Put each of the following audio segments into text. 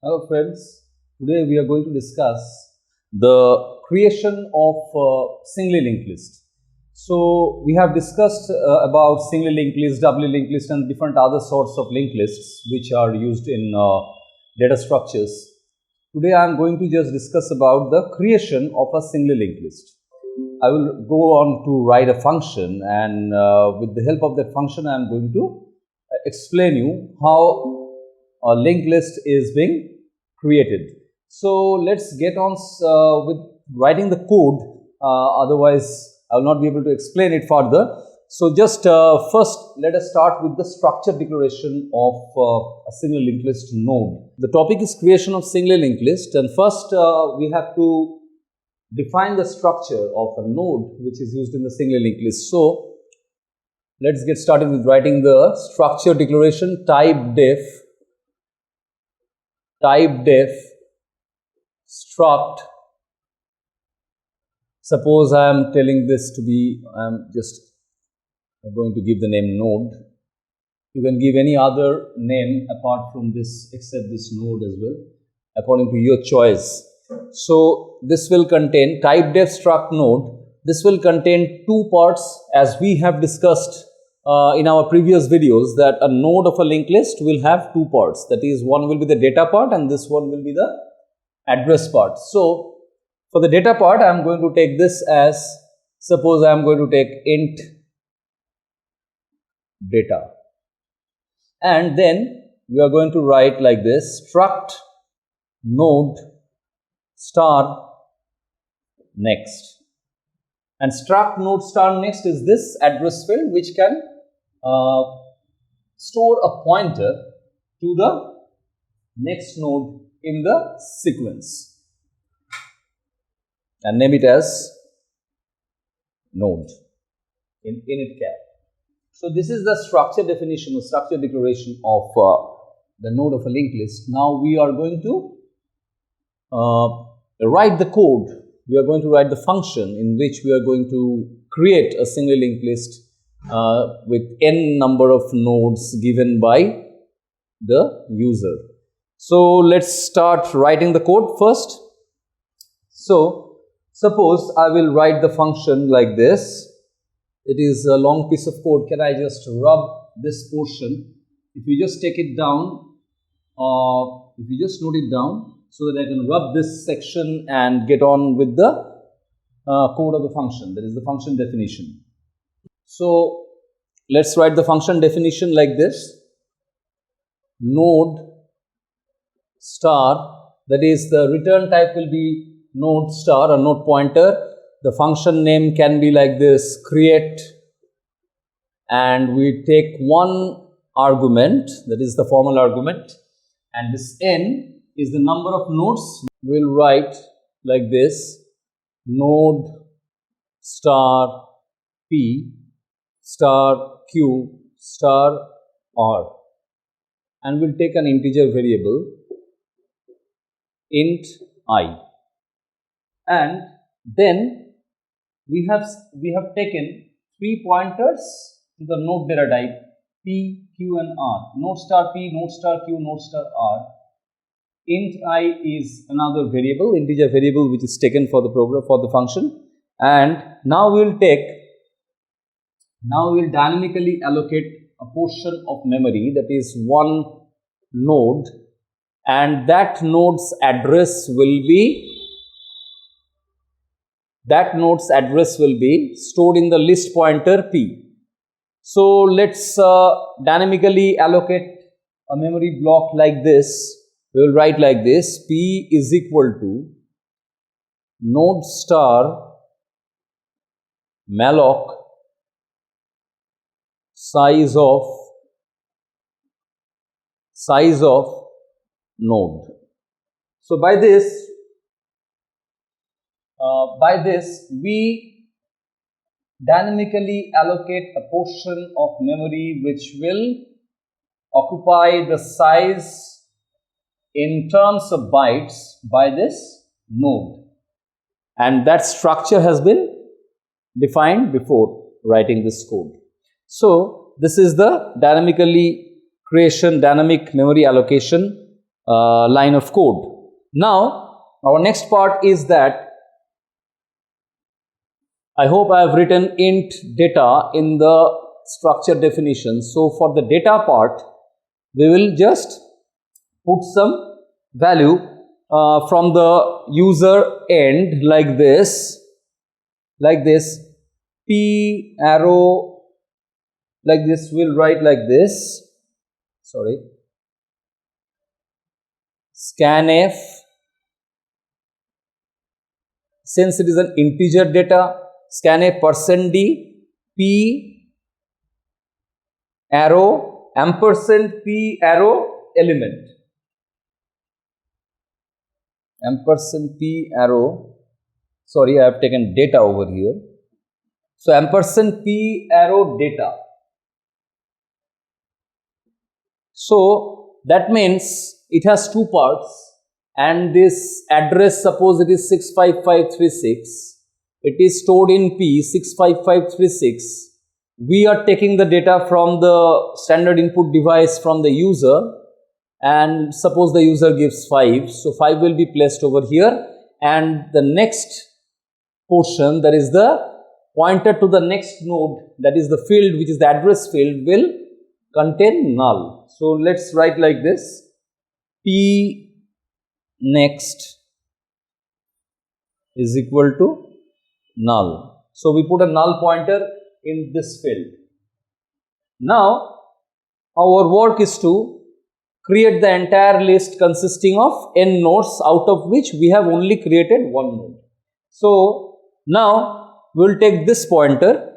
Hello friends, today we are going to discuss the creation of singly linked list. So we have discussed about singly linked list, doubly linked list and different other sorts of linked lists which are used in data structures. Today I am going to just discuss about the creation of a singly linked list. I will go on to write a function, and with the help of that function I am going to explain you how a linked list is being created. So let's get on with writing the code, otherwise I will not be able to explain it further. So just first let us start with the structure declaration of a single linked list node. The topic is creation of single linked list, and first we have to define the structure of a node which is used in the single linked list. So let's get started with writing the structure declaration. Type def struct. Suppose I am telling this to be, I am just going to give the name node. You can give any other name apart from this, except this node as well, according to your choice. So this will contain type def struct node. This will contain two parts, as we have discussed in our previous videos, that a node of a linked list will have two parts. That is, one will be the data part and this one will be the address part. So for the data part, I am going to take this as, suppose I am going to take int data, and then we are going to write like this: struct node star next. And struct node star next is this address field which can store a pointer to the next node in the sequence, and name it as node in initCap. So this is the structure definition or structure declaration of the node of a linked list. Now we are going to write the code. We are going to write the function in which we are going to create a single linked list with n number of nodes given by the user. So let's start writing the code first. So suppose I will write the function like this. It is a long piece of code. Can I just rub this portion? If you just take it down, if you just note it down, so that I can rub this section and get on with the code of the function, that is the function definition. So let's write the function definition like this: node star, that is the return type will be node star or node pointer. The function name can be like this: create, and we take one argument, that is the formal argument, and this n is the number of nodes. We'll write like this: node star p star q star r, and we'll take an integer variable int I, and then we have taken three pointers to the node data type p, q and r. Node star p, node star q, node star r. Int I is another variable, integer variable, which is taken for the program, for the function. And now we will dynamically allocate a portion of memory, that is one node, and that node's address will be stored in the list pointer p. So let's dynamically allocate a memory block like this. We will write like this: p is equal to node star malloc size of node. So by this we dynamically allocate a portion of memory which will occupy the size in terms of bytes by this node, and that structure has been defined before writing this code. So this is the dynamic memory allocation line of code. Now, our next part is that I hope I have written int data in the structure definition. So, for the data part, we will just put some value from the user end like this, p arrow, like this. We'll write like this, sorry, scanf, since it is an integer data, scanf %d, p arrow, ampersand p arrow element, ampersand p arrow, sorry, I have taken data over here. So, ampersand p arrow data. So, that means it has two parts, and this address, suppose it is 65536, it is stored in P 65536. We are taking the data from the standard input device from the user, and suppose the user gives 5. So, 5 will be placed over here, and the next portion, that is the pointer to the next node, that is the field which is the address field, will contain null. So, let us write like this, P next is equal to null. So, we put a null pointer in this field. Now, our work is to create the entire list consisting of n nodes, out of which we have only created one node. So, now we will take this pointer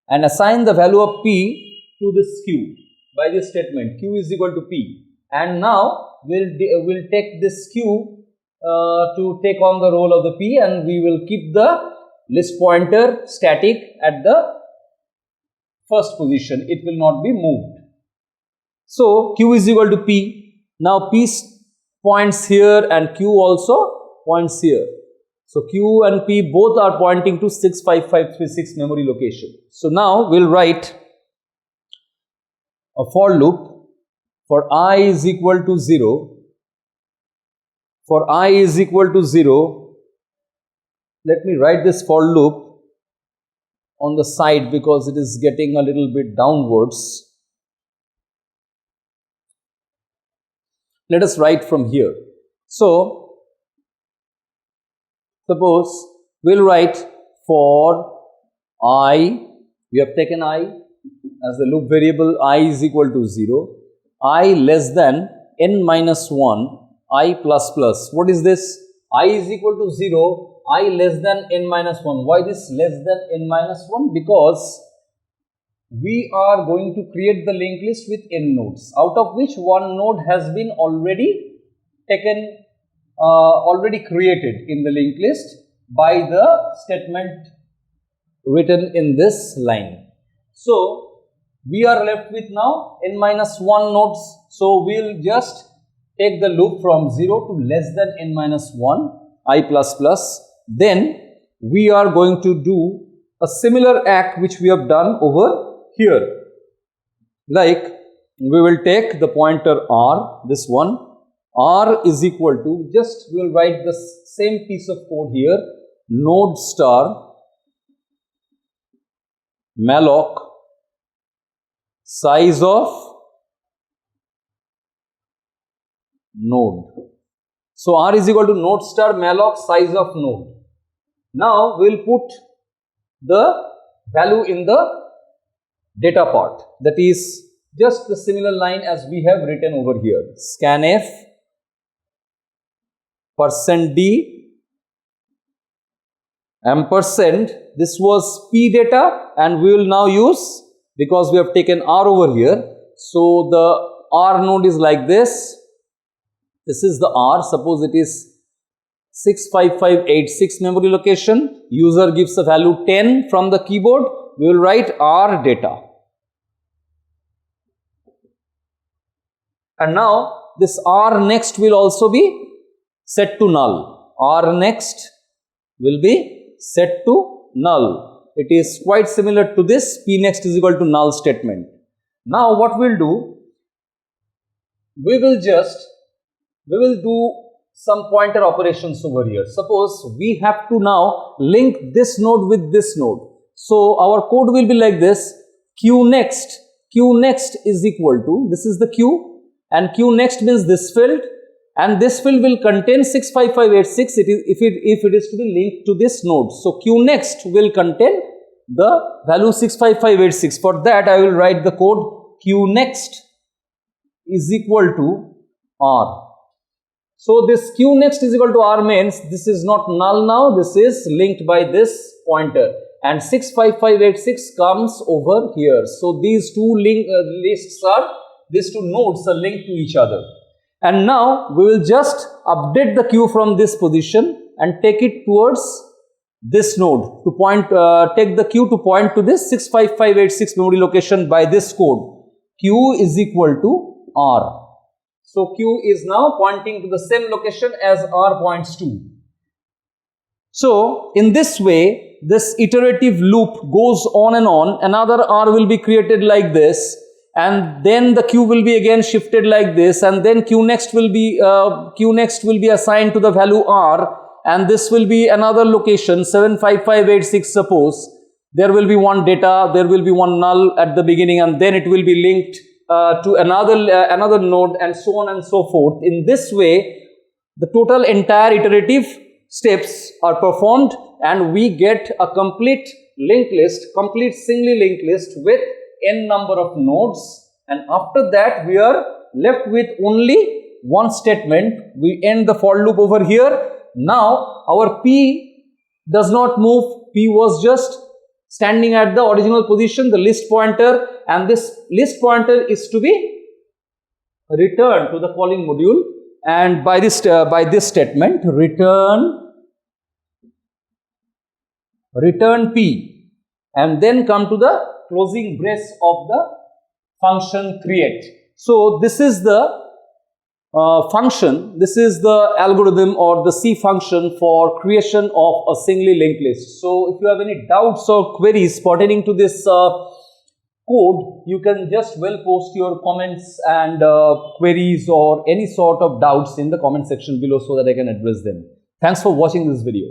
and assign the value of p to this q by this statement, q is equal to p. And now we'll take this q to take on the role of the p, and we will keep the list pointer static at the first position. It will not be moved. So, q is equal to p. Now, p points here and q also points here. So, q and p both are pointing to 65536 memory location. So, now we will write a for loop for I is equal to 0. For I is equal to 0, let me write this for loop on the side because it is getting a little bit downwards. Let us write from here. So, suppose we will write for I, we have taken I as the loop variable, I is equal to 0, I less than n minus 1, I plus plus. What is this? I is equal to 0, I less than n minus 1. Why this less than n minus 1? Because we are going to create the linked list with n nodes, out of which one node has been already taken, already created in the linked list by the statement written in this line. So, we are left with now n minus 1 nodes. So, we will just take the loop from 0 to less than n minus 1, I plus plus. Then, we are going to do a similar act which we have done over here. Like, we will take the pointer r, this one, r is equal to, just we will write the same piece of code here, node star malloc size of node. So, r is equal to node star malloc size of node. Now, we will put the value in the data part, that is just the similar line as we have written over here, scanf %d ampersand, this was p data, and we will now use, because we have taken r over here. So, the r node is like this. This is the r, suppose it is 65586 memory location, user gives a value 10 from the keyboard, we will write r data. And now, this r next will also be set to null, r next will be set to null. It is quite similar to this p next is equal to null statement. Now, what we will do, we will do some pointer operations over here. Suppose we have to now link this node with this node. So our code will be like this: q next is equal to, this is the q, and q next means this field, and this field will contain 65586 if it is to be linked to this node. So q next will contain the value 65586. For that I will write the code q next is equal to r. So this q next is equal to r means this is not null now, this is linked by this pointer, and 65586 comes over here. So these two these two nodes are linked to each other. And now we will just update the q from this position and take it towards this node to point, take the q to point to this 65586 memory location by this code. Q is equal to r. So q is now pointing to the same location as r points to. So in this way, this iterative loop goes on and on. Another r will be created like this, and then the q will be again shifted like this, and then q next will be assigned to the value r, and this will be another location 75586. Suppose there will be one data, there will be one null at the beginning, and then it will be linked to another node, and so on and so forth. In this way, the total entire iterative steps are performed, and we get a complete linked list, complete singly linked list with n number of nodes. And after that, we are left with only one statement. We end the for loop over here. Now our p does not move. P was just standing at the original position, the list pointer, and this list pointer is to be returned to the calling module, and by this statement, return p, and then come to the closing brace of the function create. So this is the function, this is the algorithm or the C function for creation of a singly linked list. So if you have any doubts or queries pertaining to this code, you can just post your comments and queries or any sort of doubts in the comment section below so that I can address them. Thanks for watching this video.